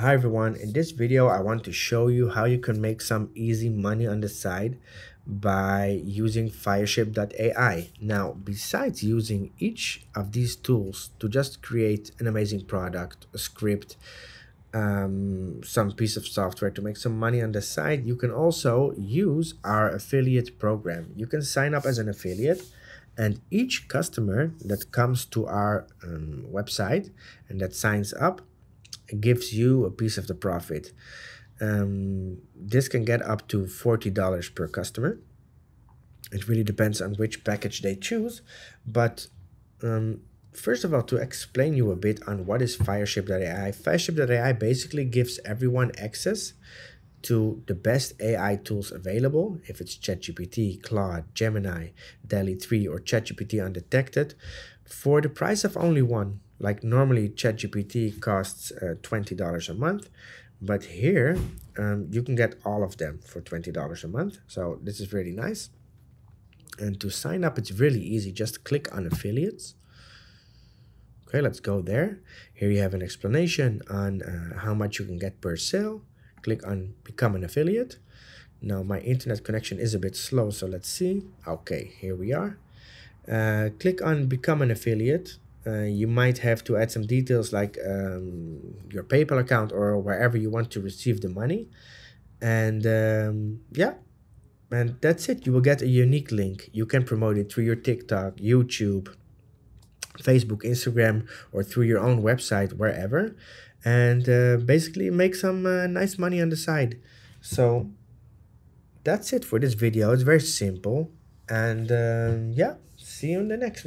Hi everyone, in this video I want to show you how you can make some easy money on the side by using Fireship.ai. Now, besides using each of these tools to just create an amazing product, a script, some piece of software to make some money on the side, you can also use our affiliate program. You can sign up as an affiliate, and each customer that comes to our website and that signs up gives you a piece of the profit. This can get up to $40 per customer. It really depends on which package they choose. But first of all, to explain you a bit on what is Fireship.ai, Fireship.ai basically gives everyone access to the best AI tools available. If it's ChatGPT, Claude, Gemini, DALL-E 3, or ChatGPT Undetected, for the price of only one. Like normally ChatGPT costs $20 a month, but here you can get all of them for $20 a month. So this is really nice. And to sign up, it's really easy. Just click on affiliates. Okay, let's go there. Here you have an explanation on how much you can get per sale. Click on become an affiliate. Now my internet connection is a bit slow, so let's see. Okay, here we are. Click on become an affiliate. You might have to add some details like your PayPal account or wherever you want to receive the money. And yeah, and that's it. You will get a unique link. You can promote it through your TikTok, YouTube, Facebook, Instagram, or through your own website, wherever. And basically make some nice money on the side. So that's it for this video. It's very simple. And yeah, see you in the next one.